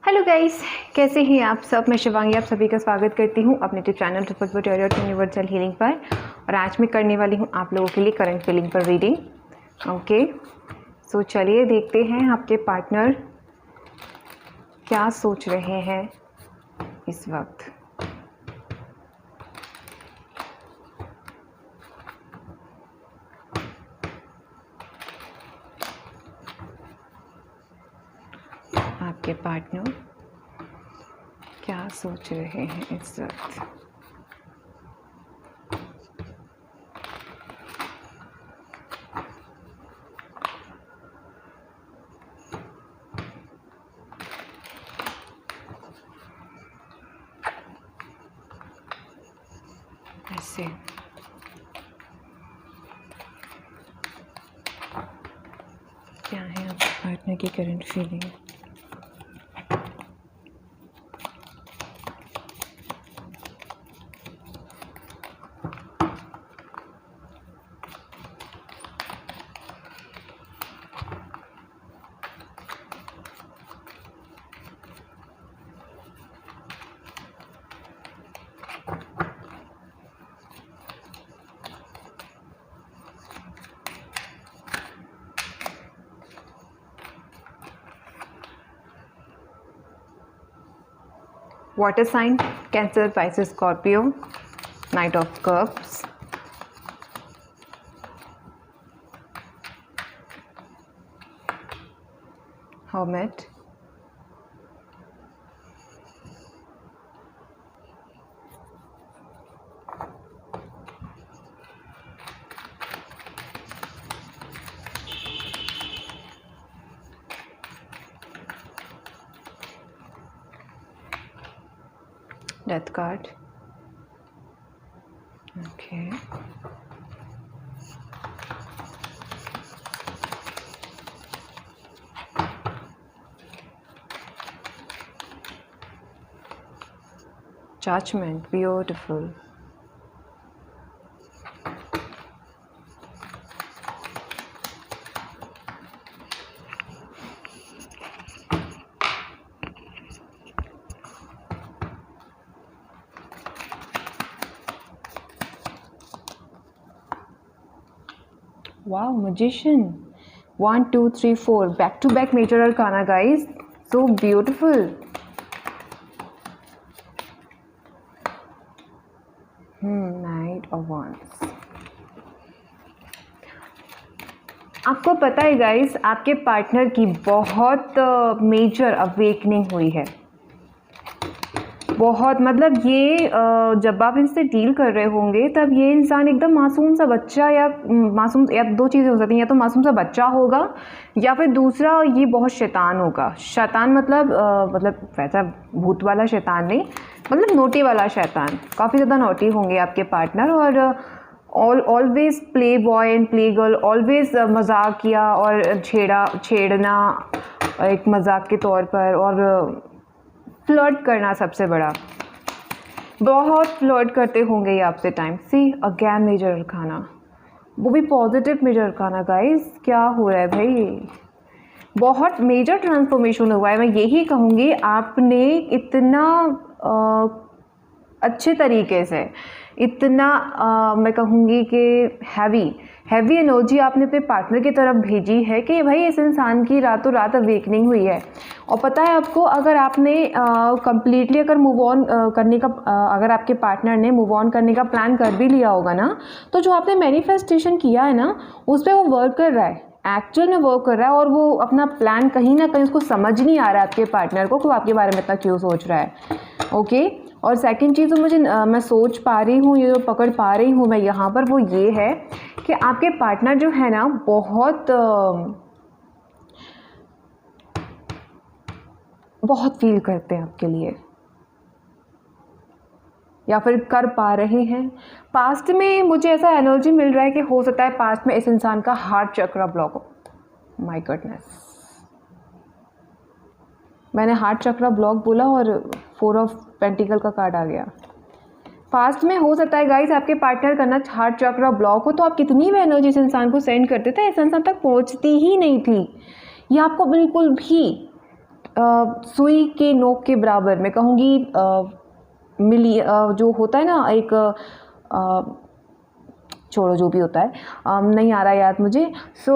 Hello guys, कैसे हैं आप सब। मैं शिवांगी आप सभी का स्वागत करती हूँ अपने YouTube channel triple toilet universal healing पर। और आज मैं करने वाली हूँ आप लोगों के लिए करंट फीलिंग पर रीडिंग। ओके, सो चलिए देखते हैं आपके पार्टनर क्या सोच रहे हैं इस वक्त। आपके पार्टनर क्या सोच रहे हैं इस वक्त। ऐसे क्या है आपके पार्टनर की current feeling. Water sign, Cancer, Pisces, Scorpio, Knight of Cups, Hermit, Death card. Okay. Judgment, beautiful. Wow, Magician. 1, 2, 3, 4. Back to back major arcana, guys. So beautiful. Knight of Wands. आपको पता है गाइस, आपके partner की बहुत major awakening हुई है। बहुत मतलब ये जब आप इनसे डील कर रहे होंगे तब ये इंसान एकदम मासूम सा बच्चा या दो चीज़ें हो सकती हैं, या तो मासूम सा बच्चा होगा या फिर दूसरा ये बहुत शैतान होगा। शैतान मतलब वैसा भूत वाला शैतान नहीं, मतलब नोटी वाला शैतान। काफ़ी ज़्यादा नोटी होंगे आपके पार्टनर और always play boy and play girl, always मजाक किया और छेड़ना एक मजाक के तौर पर, और फ्लर्ट करना सबसे बड़ा। बहुत फ्लर्ट करते होंगे ये आपसे time. See again major arcana, वो भी पॉजिटिव मेजर अरकाना। गाइस क्या हो रहा है भाई, बहुत मेजर ट्रांसफॉर्मेशन हुआ है। मैं यही कहूँगी आपने इतना अच्छे तरीके से, इतना मैं कहूँगी कि हैवी एनर्जी आपने अपने पार्टनर की तरफ भेजी है कि भाई इस इंसान की रातों रात अवेकनिंग हुई है। और पता है आपको, अगर आपने कम्प्लीटली अगर मूव ऑन करने का अगर आपके पार्टनर ने मूव ऑन करने का प्लान कर भी लिया होगा ना, तो जो आपने मैनिफेस्टेशन किया है ना, उस पर वो वर्क कर रहा है, एक्चुअल में वर्क कर रहा है। और वो अपना प्लान कहीं ना कहीं उसको समझ नहीं आ रहा है आपके पार्टनर को कि वो आपके बारे में इतना क्यों सोच रहा है। ओके, और सेकंड चीज़ तो मैं सोच पा रही हूँ, ये जो पकड़ पा रही हूँ मैं यहाँ पर, वो ये है कि आपके पार्टनर जो है ना बहुत फील करते हैं आपके लिए, या फिर कर पा रहे हैं। पास्ट में मुझे ऐसा एनर्जी मिल रहा है कि हो सकता है पास्ट में इस इंसान का हार्ट चक्र ब्लॉक हो। माय गॉडनेस, मैंने हार्ट चक्र ब्लॉक बोला और 4 ऑफ पेंटिकल का कार्ड आ गया। पास्ट में हो सकता है गाइस आपके पार्टनर का ना हार्ट चक्र ब्लॉक हो, तो आप कितनी भी एनर्जी इस इंसान को सेंड करते थे, इस इंसान तक पहुंचती ही नहीं थी। ये आपको बिल्कुल भी सुई के नोक के बराबर मैं कहूँगी, मिली जो होता है ना एक छोड़ो जो भी होता है, नहीं आ रहा याद मुझे। सो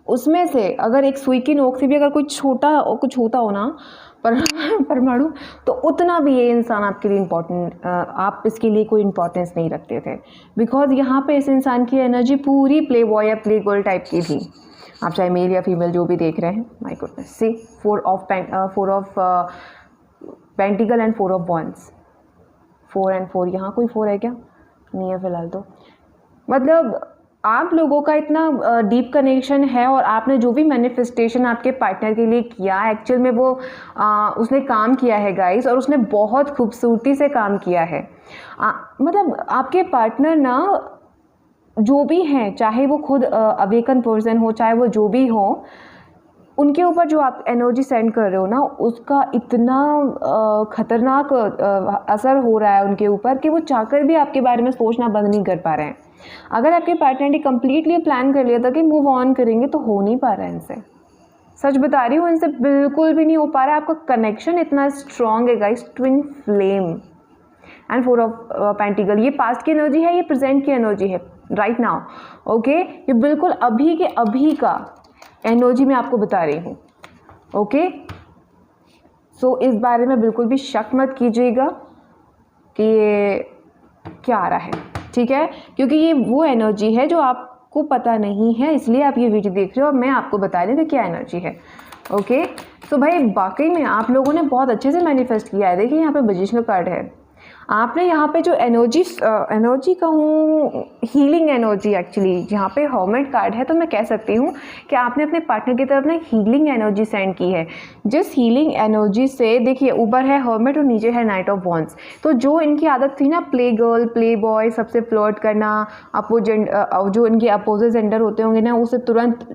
उसमें से अगर एक सुई की नोक से भी अगर कुछ होता हो ना परमाणु, तो उतना भी ये इंसान आपके लिए इम्पोर्टेंट, आप इसके लिए कोई इम्पोर्टेंस नहीं रखते थे, बिकॉज यहाँ पे इस इंसान की एनर्जी पूरी प्ले बॉय या प्ले गर्ल टाइप की थी। आप चाहे मेल या फीमेल जो भी देख रहे हैं, my goodness, see 4 of pentacle and 4 of wands, 4 and 4, यहाँ कोई 4 है क्या? नहीं है फिलहाल तो। मतलब आप लोगों का इतना डीप कनेक्शन है, और आपने जो भी मैनिफेस्टेशन आपके पार्टनर के लिए किया एक्चुअल में वो उसने काम किया है गाइस, और उसने बहुत खूबसूरती से काम किया है। मतलब आपके पार्टनर ना जो भी हैं, चाहे वो खुद अवेकन पर्सन हो, चाहे वो जो भी हो, उनके ऊपर जो आप एनर्जी सेंड कर रहे हो ना, उसका इतना खतरनाक असर हो रहा है उनके ऊपर कि वो चाहकर भी आपके बारे में सोचना बंद नहीं कर पा रहे हैं। अगर आपके पार्टनर ने कम्प्लीटली प्लान कर लिया था कि मूव ऑन करेंगे, तो हो नहीं पा रहा है इनसे। सच बता रही हूँ, इनसे बिल्कुल भी नहीं हो पा रहा है। आपका कनेक्शन इतना स्ट्रॉन्ग है guys, twin flame and 4 of pentacle. ये पास्ट की एनर्जी है, ये प्रेजेंट की एनर्जी है राइट नाउ, ओके। ये बिल्कुल अभी के अभी का एनर्जी मैं आपको बता रही हूँ, ओके। सो इस बारे में बिल्कुल भी शक मत कीजिएगा कि ये क्या आ रहा है, ठीक है, क्योंकि ये वो एनर्जी है जो आपको पता नहीं है, इसलिए आप ये वीडियो देख रहे हो और मैं आपको बता रही हूँ कि क्या एनर्जी है, ओके। तो भाई वाकई में आप लोगों ने बहुत अच्छे से मैनिफेस्ट किया है। देखिए यहाँ पे मैजिशियन का कार्ड है, आपने यहाँ पे जो एनर्जी कहूँ, हीलिंग एनर्जी एक्चुअली, जहाँ पे हर्मिट कार्ड है, तो मैं कह सकती हूँ कि आपने अपने पार्टनर की तरफ ना हीलिंग एनर्जी सेंड की है। जिस हीलिंग एनर्जी से, देखिए ऊपर है हर्मिट और नीचे है नाइट ऑफ वॉन्ड्स, तो जो इनकी आदत थी ना प्ले गर्ल प्ले बॉय, सबसे फ्लर्ट करना, जो इनके अपोजिट जेंडर होते होंगे ना, उसे तुरंत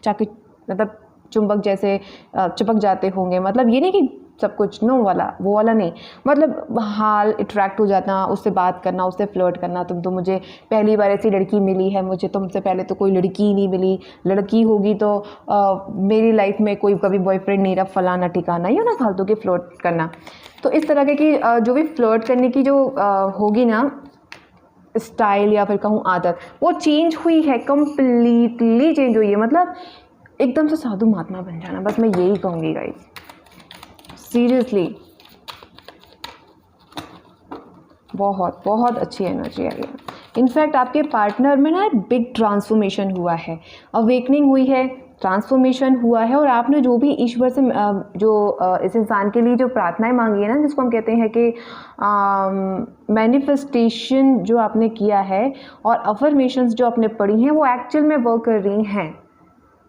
जाके मतलब चुंबक जैसे चिपक जाते होंगे। मतलब ये नहीं कि सब कुछ नो वाला, वो वाला नहीं, मतलब हाल अट्रैक्ट हो जाना, उससे बात करना, उससे फ्लर्ट करना। तुम तो मुझे पहली बार ऐसी लड़की मिली है, मुझे तुमसे पहले तो कोई लड़की ही नहीं मिली, लड़की होगी तो मेरी लाइफ में कोई कभी बॉयफ्रेंड नहीं रहा, फलाना ठिकाना, ये ना फालतू के फ्लर्ट करना। तो इस तरह की जो भी फ्लर्ट करने की जो होगी ना स्टाइल या फिर कहूँ आदत, वो चेंज हुई है, कम्प्लीटली चेंज हुई है। मतलब एकदम से साधु महात्मा बन जाना, बस मैं यही कहूँगी गाइस, सीरियसली बहुत बहुत अच्छी एनर्जी आई है। इनफैक्ट आपके पार्टनर में ना बिग ट्रांसफॉर्मेशन हुआ है, अवेकनिंग हुई है, ट्रांसफॉर्मेशन हुआ है, और आपने जो भी ईश्वर से इस इंसान के लिए जो प्रार्थनाएं मांगी है ना, जिसको हम कहते हैं कि मैनिफेस्टेशन जो आपने किया है और अफर्मेशंस जो आपने पढ़ी हैं, वो एक्चुअल में वर्क कर रही हैं,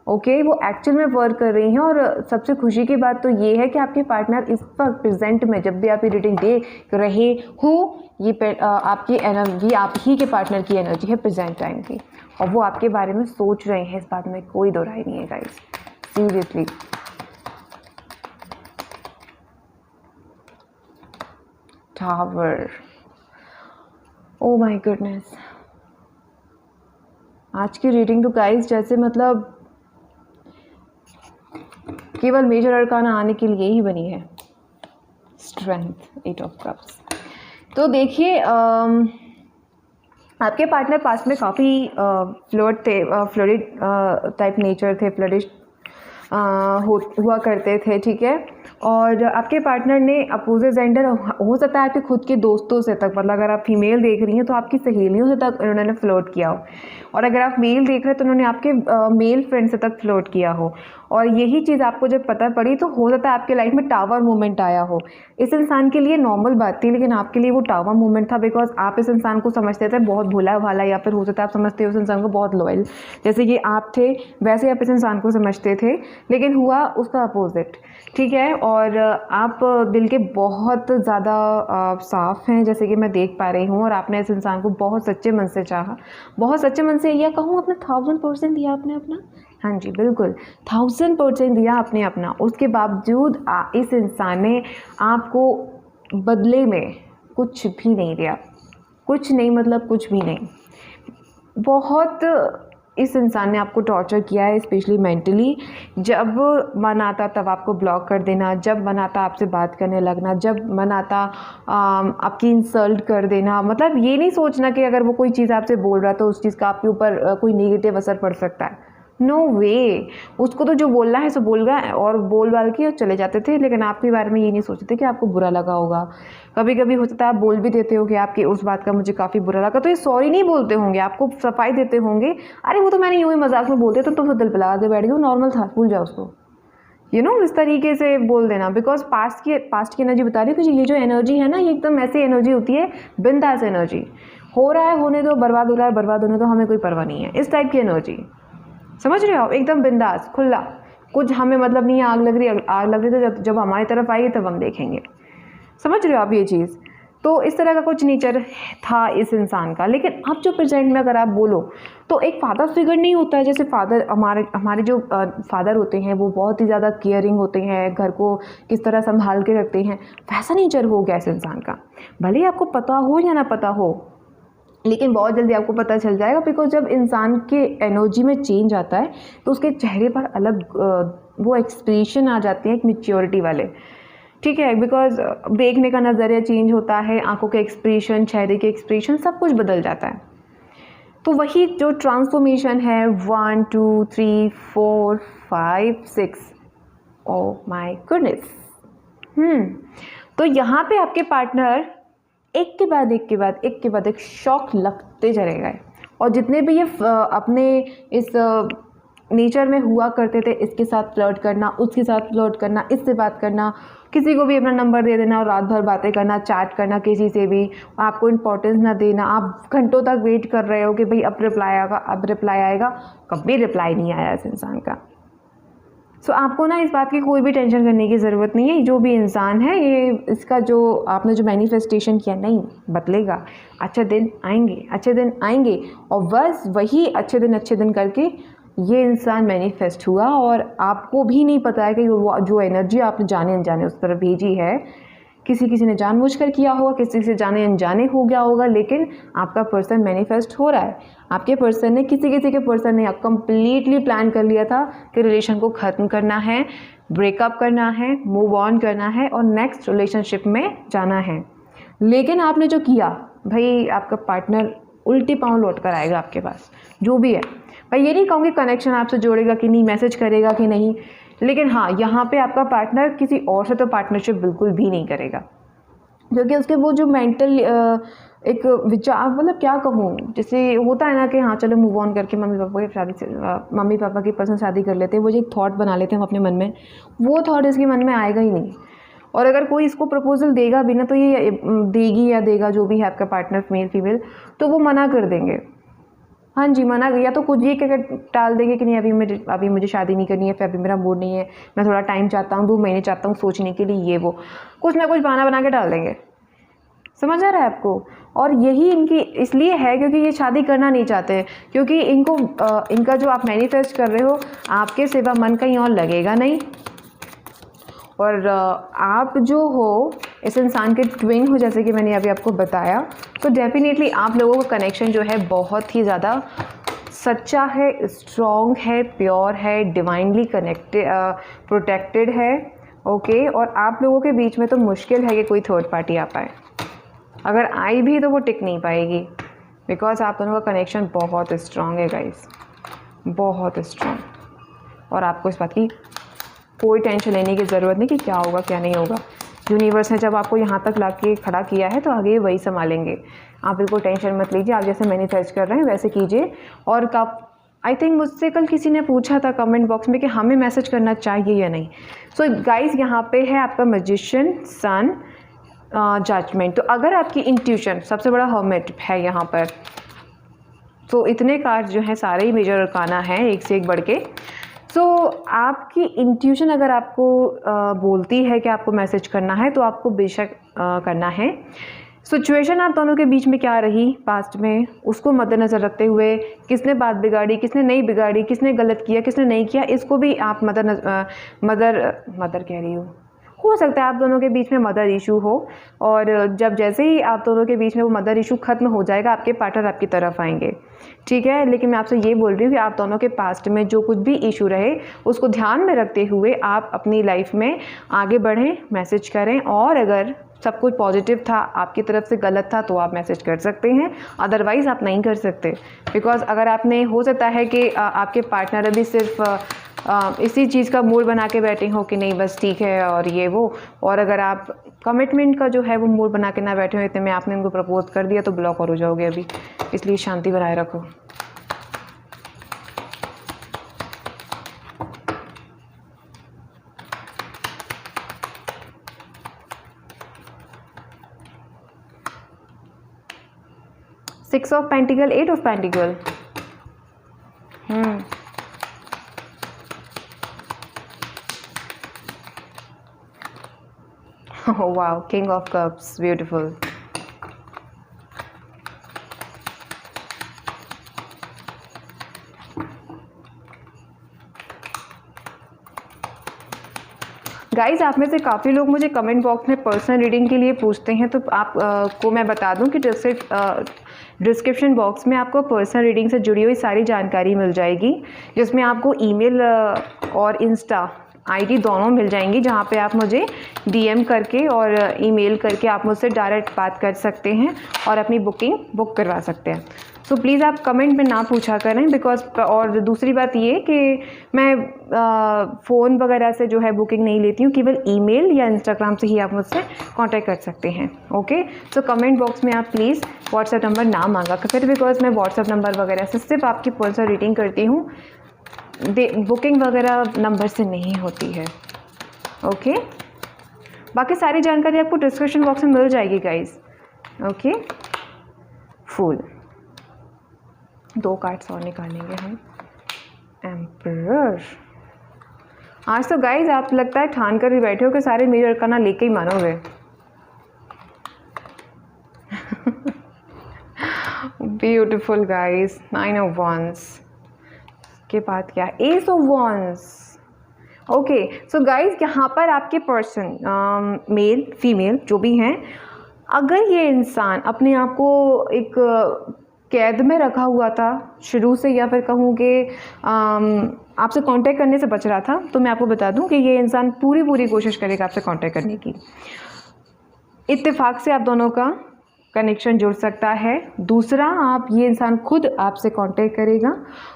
ओके, वो एक्चुअल में वर्क कर रही हैं। और सबसे खुशी की बात तो ये है कि आपके पार्टनर इस वक्त प्रेजेंट में, जब भी आप ये रीडिंग देख रहे हो, ये आपकी एनर्जी, आप ही के पार्टनर की एनर्जी है प्रेजेंट टाइम की, और वो आपके बारे में सोच रहे हैं, इस बात में कोई दो राय नहीं है guys, seriously. Tower, oh my goodness, आज की रीडिंग तो गाइस जैसे मतलब केवल मेजर अरकाना आने के लिए ही बनी है। Strength, 8 of cups. तो देखिए आपके पार्टनर पास में काफ़ी फ्लर्ट थे, फ्लर्टिड टाइप नेचर थे, फ्लर्टिश हुआ करते थे, ठीक है। और आपके पार्टनर ने अपोजिट जेंडर, हो सकता है आपके खुद के दोस्तों से तक, मतलब अगर आप फीमेल देख रही हैं तो आपकी सहेलियों से तक उन्होंने फ्लर्ट किया हो, और अगर आप मेल देख रहे हैं तो उन्होंने आपके मेल फ्रेंड से तक फ्लर्ट किया हो। और यही चीज़ आपको जब पता पड़ी तो हो सकता है आपके लाइफ में टावर मोमेंट आया हो। इस इंसान के लिए नॉर्मल बात थी, लेकिन आपके लिए वो टावर मोमेंट था, बिकॉज आप इस इंसान को समझते थे बहुत भोला भाला, या फिर हो सकता है आप समझते हो उस इंसान को बहुत लॉयल, जैसे कि आप थे वैसे आप इस इंसान को समझते थे, लेकिन हुआ उसका अपोजिट, ठीक है। और आप दिल के बहुत ज़्यादा साफ़ हैं, जैसे कि मैं देख पा रही हूँ, और आपने इस इंसान को बहुत सच्चे मन से चाहा, बहुत सच्चे मन से, या कहूँ अपना 1000% दिया आपने अपना, हाँ जी बिल्कुल 1000% दिया आपने अपना। उसके बावजूद इस इंसान ने आपको बदले में कुछ भी नहीं दिया, कुछ नहीं, मतलब कुछ भी नहीं। बहुत इस इंसान ने आपको टॉर्चर किया है, स्पेशली मेंटली। जब मन आता तब आपको ब्लॉक कर देना, जब मन आता आपसे बात करने लगना, जब मन आता आपकी इंसल्ट कर देना। मतलब ये नहीं सोचना कि अगर वो कोई चीज़ आपसे बोल रहा है तो उस चीज़ का आपके ऊपर कोई नेगेटिव असर पड़ सकता है। नो वे, उसको तो जो बोलना है सो बोल रहा है और बोल बाल के चले जाते थे, लेकिन आपके बारे में ये नहीं सोचते थे कि आपको बुरा लगा होगा। कभी कभी होता है आप बोल भी देते हो कि आपकी उस बात का मुझे काफ़ी बुरा लगा, तो ये सॉरी नहीं बोलते होंगे, आपको सफाई देते होंगे, अरे वो तो मैंने यूँ ही मजाक में बोलते तो तुम तो दिल पे लगा के बैठ गए, नॉर्मल था, भूल जाओ उसको। इस तरीके से बोल देना। बिकॉज पास्ट की एनर्जी बता रही है कि ये जो एनर्जी है ना, ये एकदम ऐसी एनर्जी होती है, बिंदास एनर्जी। हो रहा है होने दो, बर्बाद हो रहा है बर्बाद होने दो, हमें कोई परवाह नहीं है, इस टाइप की एनर्जी। समझ रहे हो आप, एकदम बिंदास खुला, कुछ हमें मतलब नहीं है। आग लग रही तो जब हमारी तरफ आएगी तब हम देखेंगे। समझ रहे हो आप ये चीज़। तो इस तरह का कुछ नेचर था इस इंसान का। लेकिन अब जो प्रेजेंट में अगर आप बोलो तो एक फादर फिगर नहीं होता है। जैसे फादर हमारे जो फादर होते हैं वो बहुत ही ज़्यादा केयरिंग होते हैं, घर को किस तरह संभाल के रखते हैं, वैसा नेचर हो गया इस इंसान का। भले ही आपको पता हो या ना पता हो, लेकिन बहुत जल्दी आपको पता चल जाएगा। बिकॉज जब इंसान के एनर्जी में चेंज आता है तो उसके चेहरे पर अलग वो एक्सप्रेशन आ जाते हैं, एक मैच्योरिटी वाले, ठीक है। बिकॉज देखने का नज़रिया चेंज होता है, आंखों के एक्सप्रेशन, चेहरे के एक्सप्रेशन, सब कुछ बदल जाता है। तो वही जो ट्रांसफॉर्मेशन है 1 2 3 4 5 6, ओह माय गुडनेस। तो यहाँ पे आपके पार्टनर एक के बाद एक शॉक लगते चले गए। और जितने भी ये अपने इस नेचर में हुआ करते थे, इसके साथ फ्लर्ट करना, उसके साथ फ्लर्ट करना, इससे बात करना, किसी को भी अपना नंबर दे देना और रात भर बातें करना, चैट करना किसी से भी, और आपको इम्पोर्टेंस ना देना, आप घंटों तक वेट कर रहे हो कि भाई अब रिप्लाई आएगा, कभी रिप्लाई नहीं आया इस इंसान का। सो आपको ना इस बात की कोई भी टेंशन करने की ज़रूरत नहीं है। जो भी इंसान है ये, इसका जो आपने जो मैनिफेस्टेशन किया, नहीं बदलेगा। अच्छे दिन आएंगे और बस वही अच्छे दिन करके ये इंसान मैनिफेस्ट हुआ। और आपको भी नहीं पता है कि जो एनर्जी आपने जाने अनजाने उस तरफ भेजी है, किसी ने जानबूझकर किया होगा, किसी से जाने अनजाने हो गया होगा, लेकिन आपका पर्सन मैनिफेस्ट हो रहा है। आपके पर्सन ने किसी के पर्सन ने कंप्लीटली प्लान कर लिया था कि रिलेशन को ख़त्म करना है, ब्रेकअप करना है, मूव ऑन करना है और नेक्स्ट रिलेशनशिप में जाना है। लेकिन आपने जो किया, भाई आपका पार्टनर उल्टी पाँव लौट कर आएगा आपके पास, जो भी है। भाई ये नहीं कहूँगी कनेक्शन आपसे जोड़ेगा कि नहीं, मैसेज करेगा कि नहीं, लेकिन हाँ, यहाँ पे आपका पार्टनर किसी और से तो पार्टनरशिप बिल्कुल भी नहीं करेगा। क्योंकि उसके वो जो मेंटल एक विचार, मतलब क्या कहूँ, जैसे होता है ना कि हाँ चलो मूव ऑन करके मम्मी पापा की पर्सन शादी कर लेते हैं, वो जो एक थॉट बना लेते हैं हम अपने मन में, वो थॉट इसके मन में आएगा ही नहीं। और अगर कोई इसको प्रपोजल देगा भी ना, तो ये देगी या देगा, जो भी है आपका पार्टनर, मेल फीमेल, तो वो मना कर देंगे। हाँ जी, मना, या तो कुछ ये क्या टाल देंगे कि नहीं अभी मुझे शादी नहीं करनी है, फिर अभी मेरा मूड नहीं है, मैं थोड़ा टाइम चाहता हूँ, 2 महीने चाहता हूँ सोचने के लिए, ये वो कुछ ना कुछ बहाना बना के डाल देंगे। समझ आ रहा है आपको। और यही इनकी इसलिए है क्योंकि ये शादी करना नहीं चाहते, क्योंकि इनका जो आप मैनिफेस्ट कर रहे हो, आपके सिवा मन कहीं और लगेगा नहीं। और आप जो हो इस इंसान के ट्विन हो, जैसे कि मैंने अभी आपको बताया, तो डेफिनेटली आप लोगों का कनेक्शन जो है बहुत ही ज़्यादा सच्चा है, स्ट्रॉन्ग है, प्योर है, डिवाइनली प्रोटेक्टेड है। ओके। और आप लोगों के बीच में तो मुश्किल है कि कोई थर्ड पार्टी आ पाए। अगर आई भी तो वो टिक नहीं पाएगी, बिकॉज आप दोनों का कनेक्शन बहुत स्ट्रॉन्ग है गाइस, बहुत स्ट्रॉन्ग। और आपको इस बात की कोई टेंशन लेने की ज़रूरत नहीं कि क्या होगा क्या नहीं होगा। यूनिवर्स ने जब आपको यहाँ तक ला के खड़ा किया है तो आगे वही संभालेंगे। आप बिल्कुल टेंशन मत लीजिए, आप जैसे मैनिफेस्ट कर रहे हैं वैसे कीजिए। और कब, आई थिंक मुझसे कल किसी ने पूछा था कमेंट बॉक्स में कि हमें मैसेज करना चाहिए या नहीं। सो गाइज, यहाँ पे है आपका मैजिशियन, सन, जजमेंट। तो अगर आपकी इंट्यूशन, सबसे बड़ा हर्मिट है यहाँ पर, तो इतने कार्ड जो हैं सारे ही मेजर अरकाना हैं, एक से एक बढ़ के। सो आपकी इंट्यूशन अगर आपको बोलती है कि आपको मैसेज करना है, तो आपको बेशक करना है। सिचुएशन आप दोनों के बीच में क्या रही पास्ट में, उसको मद्देनज़र रखते हुए, किसने बात बिगाड़ी, किसने नहीं बिगाड़ी, किसने गलत किया, किसने नहीं किया, इसको भी आप मदर कह रही हूँ, हो सकता है आप दोनों के बीच में मदर इशू हो, और जब जैसे ही आप दोनों के बीच में वो मदर इशू ख़त्म हो जाएगा, आपके पार्टनर आपकी तरफ आएंगे, ठीक है। लेकिन मैं आपसे ये बोल रही हूँ कि आप दोनों के पास्ट में जो कुछ भी इशू रहे उसको ध्यान में रखते हुए आप अपनी लाइफ में आगे बढ़ें, मैसेज करें, और अगर सब कुछ पॉजिटिव था, आपकी तरफ से गलत था, तो आप मैसेज कर सकते हैं, अदरवाइज़ आप नहीं कर सकते। बिकॉज़ अगर आपने, हो सकता है कि आपके पार्टनर अभी सिर्फ इसी चीज़ का मूड बना के बैठे हो कि नहीं बस ठीक है और ये वो, और अगर आप कमिटमेंट का जो है वो मूड बना के ना बैठे हो, इतने में आपने उनको प्रपोज कर दिया तो ब्लॉक और हो जाओगे अभी। इसलिए शांति बनाए रखो। Six of pentacle, eight of pentacle, oh wow, king of cups, beautiful. Guys, आप में से काफ़ी लोग मुझे कमेंट बॉक्स में पर्सनल रीडिंग के लिए पूछते हैं, तो आप को मैं बता दूं कि डिस्क्रिप्शन बॉक्स में आपको पर्सनल रीडिंग से जुड़ी हुई सारी जानकारी मिल जाएगी, जिसमें आपको ईमेल और इंस्टा आईडी दोनों मिल जाएंगी, जहाँ पे आप मुझे डीएम करके और ईमेल करके आप मुझसे डायरेक्ट बात कर सकते हैं और अपनी बुकिंग बुक करवा सकते हैं। सो प्लीज़ आप कमेंट में ना पूछा करें, बिकॉज, और दूसरी बात ये कि मैं फ़ोन वगैरह से जो है बुकिंग नहीं लेती हूँ, केवल ईमेल या इंस्टाग्राम से ही आप मुझसे कांटेक्ट कर सकते हैं। ओके, सो कमेंट बॉक्स में आप प्लीज़ व्हाट्सएप नंबर ना मांगा करें, बिकॉज मैं व्हाट्सएप नंबर वगैरह से सिर्फ आपकी पर्सनल रीडिंग करती हूँ, बुकिंग वगैरह नंबर से नहीं होती है। ओके, बाकी सारी जानकारी आपको डिस्क्रिप्शन बॉक्स में मिल जाएगी गाइज। ओके, फूल, दो कार्ड्स और निकालेंगे हम। एम्परर, आज तो गाइज आप लगता है ठान कर भी बैठे हो कि सारे मेरे अरकाना लेके ही मानोगे। ब्यूटिफुल गाइज, 9 of Wands के बाद क्या, S of wands. Okay, so guys, यहाँ पर आपके पर्सन, मेल फीमेल जो भी हैं, अगर ये इंसान अपने आप को एक कैद में रखा हुआ था शुरू से, या फिर कहूँ कि आपसे कांटेक्ट करने से बच रहा था, तो मैं आपको बता दूं कि ये इंसान पूरी कोशिश करेगा आपसे कांटेक्ट करने की। इत्तेफाक से आप दोनों का कनेक्शन जुड़ सकता है। दूसरा, आप ये इंसान खुद आपसे कांटेक्ट करेगा,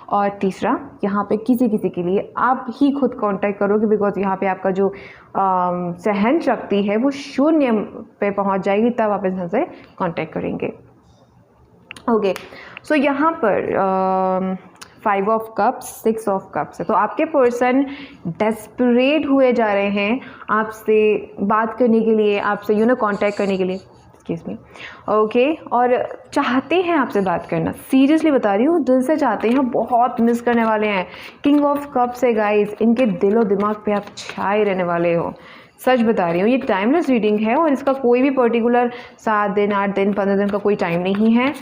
और तीसरा, यहाँ पे किसी के लिए आप ही खुद कांटेक्ट करोगे, बिकॉज यहाँ पे आपका जो सहन शक्ति है वो शून्य पे पहुँच जाएगी, तब आप इंसान से कांटेक्ट करेंगे। ओके, सो यहाँ पर 5 of Cups, 6 of Cups है, तो आपके पर्सन डेस्परेट हुए जा रहे हैं आपसे बात करने के लिए, आपसे कांटेक्ट करने के लिए, एक्सक्यूज मी। ओके, और चाहते हैं आपसे बात करना, सीरियसली बता रही हूँ, दिल से चाहते हैं, बहुत मिस करने वाले हैं। किंग ऑफ कप्स है गाइस, इनके दिलो दिमाग पे आप छाए रहने वाले हो, सच बता रही हूँ। ये टाइमलेस रीडिंग है, और इसका कोई भी पर्टिकुलर 7 दिन, 8 दिन, 15 दिन का कोई टाइम नहीं है,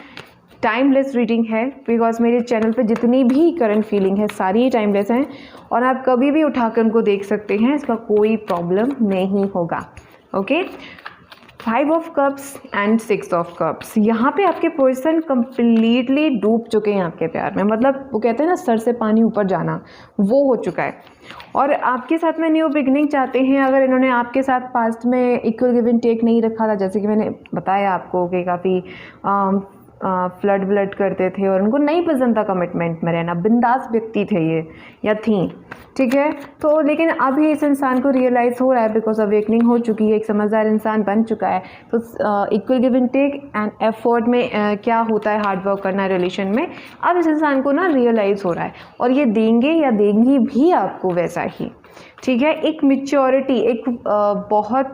टाइमलेस रीडिंग है। बिकॉज मेरे चैनल पे जितनी भी करंट फीलिंग है सारी ही टाइमलेस हैं, और आप कभी भी उठाकर उनको देख सकते हैं, इसका कोई प्रॉब्लम नहीं होगा। Okay, 5 of Cups and 6 of Cups, यहाँ पे आपके पर्सन कम्प्लीटली डूब चुके हैं आपके प्यार में, मतलब वो कहते हैं ना सर से पानी ऊपर जाना, वो हो चुका है। और आपके साथ में न्यू बिगनिंग चाहते हैं। अगर इन्होंने आपके साथ पास्ट में इक्वल गिव एंड टेक नहीं रखा था, जैसे कि मैंने बताया आपको कि काफ़ी फ्लड करते थे और उनको नहीं पसंद था कमिटमेंट में रहना, बिंदास व्यक्ति थे ये या थी, ठीक है। तो लेकिन अभी इस इंसान को रियलाइज़ हो रहा है, बिकॉज अवेकनिंग हो चुकी है, एक समझदार इंसान बन चुका है। तो equal give and take and effort में क्या होता है, हार्ड वर्क करना रिलेशन में, अब इस इंसान को ना रियलाइज़ हो रहा है, और ये देंगे या देंगी भी आपको वैसा ही, ठीक है। एक मैच्योरिटी, एक बहुत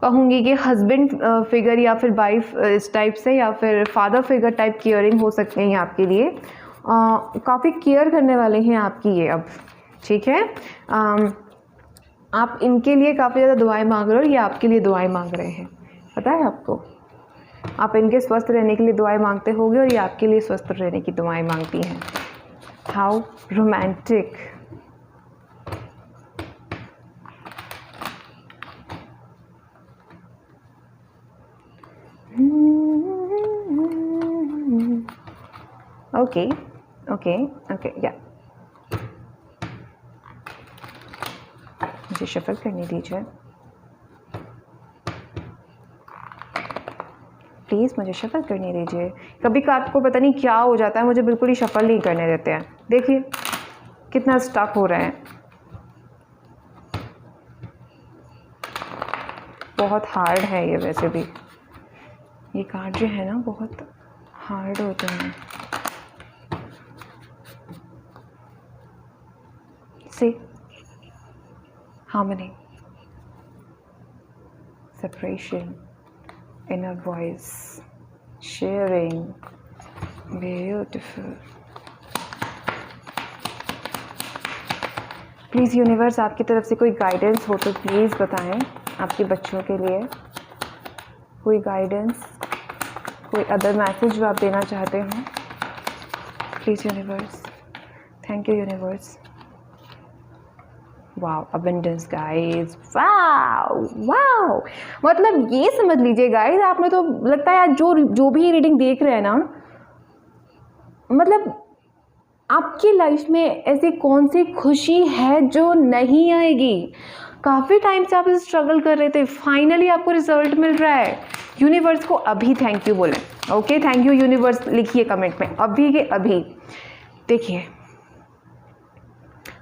कहूँगी कि हस्बैंड फिगर या फिर वाइफ इस टाइप से, या फिर फादर फिगर टाइप केयरिंग हो सकते हैं आपके लिए, काफ़ी केयर करने वाले हैं आपकी ये अब, ठीक है। आप इनके लिए काफ़ी ज़्यादा दुआएं मांग रहे हो, ये आपके लिए दुआएं मांग रहे हैं, पता है आपको। आप इनके स्वस्थ रहने के लिए दुआएं मांगते होगे, और ये आपके लिए स्वस्थ रहने की दुआएं मांगती हैं। How romantic. Okay okay okay, या मुझे शफल करने दीजिए प्लीज़, मुझे शफल करने दीजिए। कभी कार्ड को पता नहीं क्या हो जाता है, मुझे बिल्कुल ही शफल नहीं करने देते हैं। देखिए कितना स्टक हो रहे हैं, बहुत हार्ड है ये। वैसे भी ये कार्ड जो है ना बहुत हार्ड होते हैं। See harmony, separation, inner voice, sharing, beautiful। Please universe आपकी तरफ से कोई गाइडेंस हो तो प्लीज़ बताएं आपके बच्चों के लिए। कोई गाइडेंस, कोई अदर मैसेज जो आप देना चाहते हो, please universe. Thank you universe. Wow, abundance guys, wow wow. मतलब ये समझ लीजिए गाइस, आप में तो लगता है यार जो भी रीडिंग देख रहे हैं ना, मतलब आपकी लाइफ में ऐसी कौन सी खुशी है जो नहीं आएगी। काफ़ी टाइम से आप इसे स्ट्रगल कर रहे थे, फाइनली आपको रिजल्ट मिल रहा है। यूनिवर्स को अभी थैंक यू बोलें। ओके, थैंक यू यूनिवर्स लिखिए कमेंट में, अभी के अभी। देखिए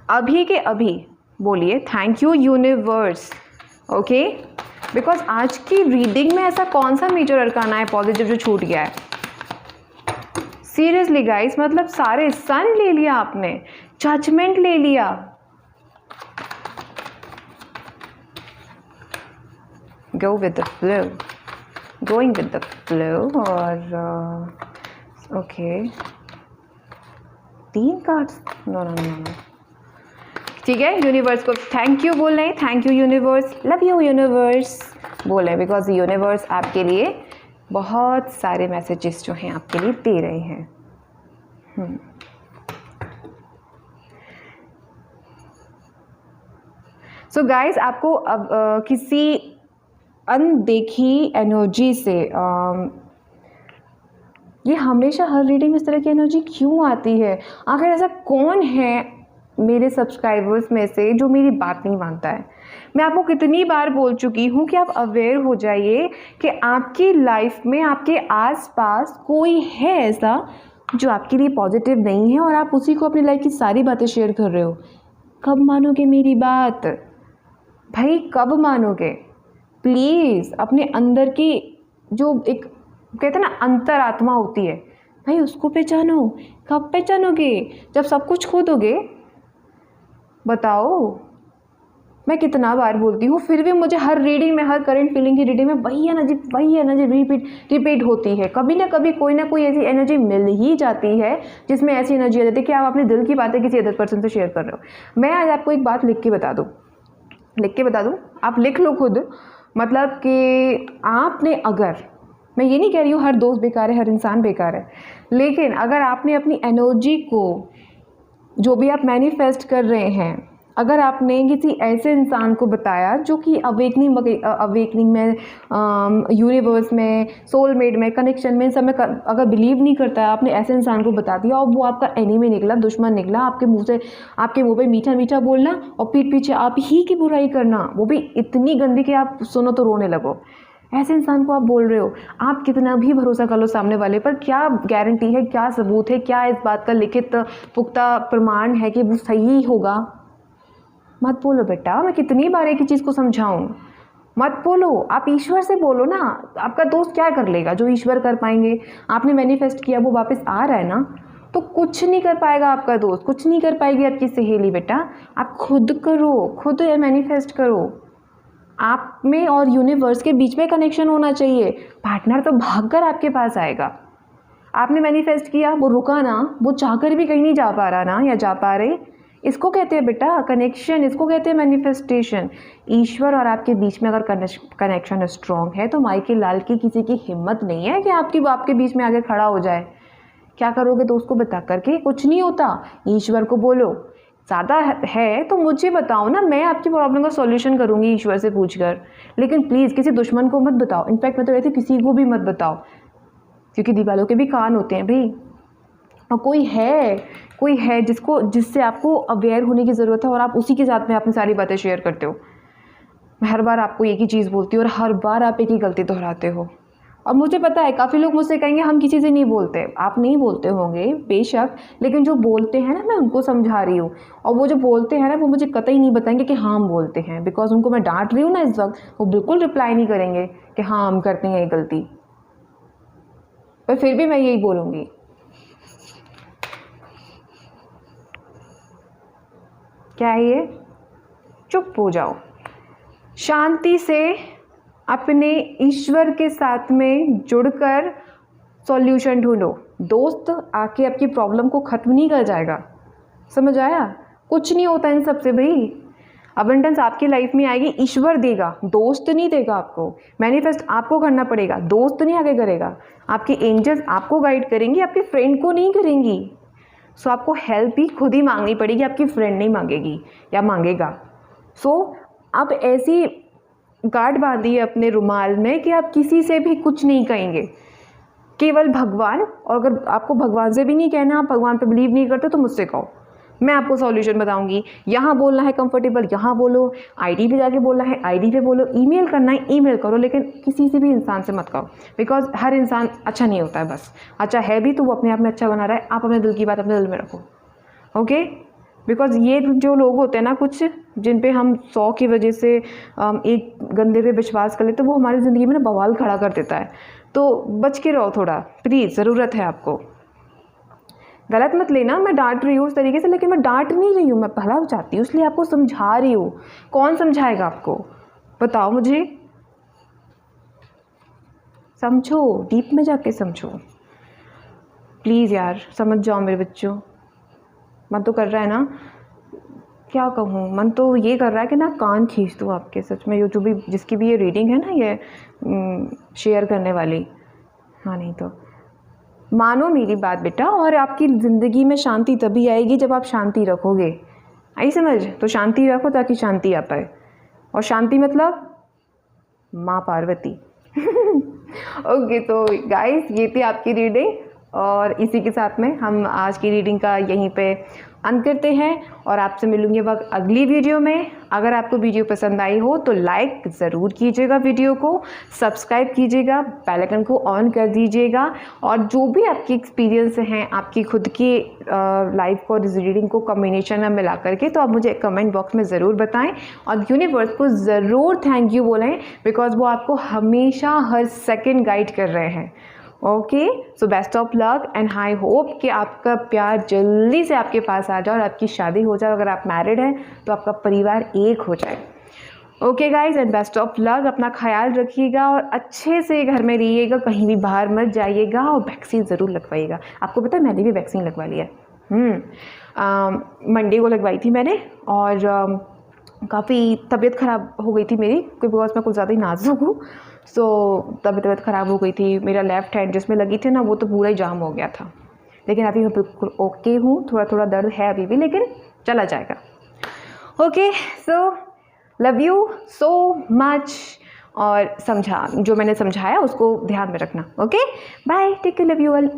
अभी के अभी बोलिए thank you universe. Okay, because आज की रीडिंग में ऐसा कौन सा मेजर अरकाना है पॉजिटिव जो छूट गया है। सीरियसली गाइस, मतलब सारे सन ले लिया आपने, जजमेंट ले लिया, go with the flow, going with the flow. और okay 3 cards, no no no no, ठीक है। यूनिवर्स को थैंक यू बोल रहे हैं, thank you universe, love you universe बोल रहे हैं, बिकॉज यूनिवर्स आपके लिए बहुत सारे मैसेजेस जो हैं आपके लिए दे रहे हैं। सो गाइज, आपको अब किसी अनदेखी एनर्जी से ये हमेशा हर रीडिंग में इस तरह की एनर्जी क्यों आती है? आखिर ऐसा कौन है मेरे सब्सक्राइबर्स में से जो मेरी बात नहीं मानता है? मैं आपको कितनी बार बोल चुकी हूँ कि आप अवेयर हो जाइए कि आपकी लाइफ में आपके आसपास कोई है ऐसा जो आपके लिए पॉजिटिव नहीं है और आप उसी को अपनी लाइफ की सारी बातें शेयर कर रहे हो। कब मानोगे मेरी बात भाई, कब मानोगे? प्लीज़ अपने अंदर की जो एक कहते हैं ना अंतरात्मा होती है भाई, उसको पहचानो। कब पहचानोगे? जब सब कुछ खो दोगे। बताओ, मैं कितना बार बोलती हूँ, फिर भी मुझे हर रीडिंग में, हर करंट फीलिंग की रीडिंग में वही एनर्जी रिपीट होती है। कभी ना कभी कोई ना कोई ऐसी एनर्जी मिल ही जाती है जिसमें ऐसी एनर्जी आ जाती है कि आप अपने दिल की बातें किसी अदर पर्सन से शेयर कर रहे हो। मैं आज आपको एक बात लिख के बता दूँ, आप लिख लो खुद। मतलब कि आपने, अगर, मैं ये नहीं कह रही हूँ हर दोस्त बेकार है, हर इंसान बेकार है, लेकिन अगर आपने अपनी एनर्जी को, जो भी आप मैनिफेस्ट कर रहे हैं, अगर आपने किसी ऐसे इंसान को बताया जो कि अवेकनिंग में, यूनिवर्स में, सोलमेट में, कनेक्शन में, इन सब में अगर बिलीव नहीं करता है, आपने ऐसे इंसान को बता दिया और वो आपका एनिमी निकला, दुश्मन निकला, आपके मुंह पे मीठा मीठा बोलना और पीठ पीछे आप ही की बुराई करना, वो भी इतनी गंदी कि आप सुनो तो रोने लगो। ऐसे इंसान को आप बोल रहे हो। आप कितना भी भरोसा कर लो सामने वाले पर, क्या गारंटी है, क्या सबूत है, क्या इस बात का लिखित पुख्ता प्रमाण है कि वो सही होगा? मत बोलो बेटा, मैं कितनी बार एक ही चीज़ को समझाऊं। मत बोलो, आप ईश्वर से बोलो ना। आपका दोस्त क्या कर लेगा जो ईश्वर कर पाएंगे? आपने मैनिफेस्ट किया, वो वापस आ रहा है ना, तो कुछ नहीं कर पाएगा आपका दोस्त, कुछ नहीं कर पाएगी आपकी सहेली। बेटा आप खुद करो, खुद मैनिफेस्ट करो। आप में और यूनिवर्स के बीच में कनेक्शन होना चाहिए। पार्टनर तो भागकर आपके पास आएगा। आपने मैनिफेस्ट किया, वो रुका ना, वो चाहकर भी कहीं नहीं जा पा रहा ना, या जा पा रहे, इसको कहते हैं बेटा कनेक्शन, इसको कहते हैं मैनिफेस्टेशन। ईश्वर और आपके बीच में अगर कनेक्शन स्ट्रॉन्ग है तो माई के लाल की किसी की हिम्मत नहीं है कि आपके बीच में आगे खड़ा हो जाए। क्या करोगे दोस्त को बता करके? कुछ नहीं होता। ईश्वर को बोलो, ज़्यादा है तो मुझे बताओ ना, मैं आपकी प्रॉब्लम का सॉल्यूशन करूँगी ईश्वर से पूछकर। लेकिन प्लीज़ किसी दुश्मन को मत बताओ। इनफैक्ट मैं तो कहती हूँ किसी को भी मत बताओ, क्योंकि दीवालों के भी कान होते हैं भाई। और कोई है जिससे आपको अवेयर होने की ज़रूरत है और आप उसी के साथ में अपनी सारी बातें शेयर करते हो। मैं हर बार आपको एक ही चीज़ बोलती हूँ और हर बार आप एक ही गलती दोहराते हो। और मुझे पता है काफ़ी लोग मुझसे कहेंगे हम किसी से नहीं बोलते। आप नहीं बोलते होंगे बेशक, लेकिन जो बोलते हैं ना मैं उनको समझा रही हूँ। और वो जो बोलते हैं ना वो मुझे कतई नहीं बताएंगे कि हाँ हम बोलते हैं, बिकॉज उनको मैं डांट रही हूँ ना इस वक्त, वो बिल्कुल रिप्लाई नहीं करेंगे कि हाँ हम करते हैं ये गलती। पर फिर भी मैं यही बोलूँगी, क्या है ये, चुप हो जाओ, शांति से अपने ईश्वर के साथ में जुड़कर सॉल्यूशन ढूंढो। दोस्त आके आपकी प्रॉब्लम को ख़त्म नहीं कर जाएगा, समझ आया? कुछ नहीं होता इन सबसे भाई। अबंडेंस आपकी लाइफ में आएगी, ईश्वर देगा, दोस्त नहीं देगा आपको। मैनिफेस्ट आपको करना पड़ेगा, दोस्त नहीं आगे करेगा। आपके एंजल्स आपको गाइड करेंगी, आपके फ्रेंड को नहीं करेंगी। सो आपको हेल्प भी खुद ही मांगनी पड़ेगी, आपकी फ्रेंड नहीं मांगेगी या मांगेगा। सो आप ऐसी गांठ बांधिए अपने रुमाल में कि आप किसी से भी कुछ नहीं कहेंगे, केवल भगवान। और अगर आपको भगवान से भी नहीं कहना, आप भगवान पे बिलीव नहीं करते तो मुझसे कहो, मैं आपको सॉल्यूशन बताऊंगी। यहाँ बोलना है कंफर्टेबल यहाँ बोलो, आईडी पे जाके बोलना है आईडी पे बोलो, ईमेल करना है ईमेल करो, लेकिन किसी से भी इंसान से मत कहो, बिकॉज हर इंसान अच्छा नहीं होता है। बस अच्छा है भी तो वो अपने आप में अच्छा बना रहा है। आप अपने दिल की बात अपने दिल में रखो, ओके? बिकॉज ये जो लोग होते हैं ना कुछ, जिन पे हम 100 की वजह से एक गंदे पे विश्वास कर लेते, तो वो हमारी ज़िंदगी में ना बवाल खड़ा कर देता है। तो बच के रहो थोड़ा प्लीज़, ज़रूरत है आपको। गलत मत लेना, मैं डांट रही हूँ उस तरीके से, लेकिन मैं डांट नहीं रही हूँ, मैं भला चाहती हूँ इसलिए आपको समझा रही हूँ। कौन समझाएगा आपको, बताओ मुझे? समझो, डीप में जाके समझो प्लीज़ यार, समझ जाओ मेरे बच्चों। मन तो कर रहा है ना, क्या कहूँ, मन तो ये कर रहा है कि ना कान खींच दूँ आपके, सच में। ये जो भी जिसकी भी ये रीडिंग है ना, ये शेयर करने वाली, हाँ नहीं तो मानो मेरी बात बेटा। और आपकी ज़िंदगी में शांति तभी आएगी जब आप शांति रखोगे, आई समझ? तो शांति रखो ताकि शांति आ पाए। और शांति मतलब माँ पार्वती। ओके, तो गाइस ये थी आपकी रीडिंग, और इसी के साथ में हम आज की रीडिंग का यहीं पे अंत करते हैं और आपसे मिलूंगी वक्त अगली वीडियो में। अगर आपको वीडियो पसंद आई हो तो लाइक ज़रूर कीजिएगा, वीडियो को सब्सक्राइब कीजिएगा, बेल आइकन को ऑन कर दीजिएगा। और जो भी आपकी एक्सपीरियंस हैं आपकी खुद की लाइफ को और इस रीडिंग को कॉम्बिनेशन में मिला करके, तो आप मुझे कमेंट बॉक्स में ज़रूर बताएं और यूनिवर्स को ज़रूर थैंक यू बोलें, बिकॉज वो आपको हमेशा हर सेकेंड गाइड कर रहे हैं। Okay, so best of luck and I hope कि आपका प्यार जल्दी से आपके पास आ जाए और आपकी शादी हो जाए। अगर आप मैरिड हैं तो आपका परिवार एक हो जाए। Okay guys, and best of luck. अपना ख्याल रखिएगा और अच्छे से घर में रहिएगा, कहीं भी बाहर मत जाइएगा, और वैक्सीन ज़रूर लगवाइएगा। आपको पता है मैंने भी वैक्सीन लगवा लिया है। मंडे को लगवाई थी मैंने, और काफ़ी तबीयत ख़राब हो गई थी मेरी, बिकॉज मैं कुछ ज़्यादा ही नाजुक हूँ। सो तबीयत ख़राब हो गई थी। मेरा लेफ़्ट हैंड जिसमें लगी थी ना, वो तो पूरा ही जाम हो गया था, लेकिन अभी मैं बिल्कुल ओके हूँ। थोड़ा थोड़ा दर्द है अभी भी, लेकिन चला जाएगा। Okay, so love you so much. और जो मैंने समझाया उसको ध्यान में रखना। Okay, bye, take care, love you all.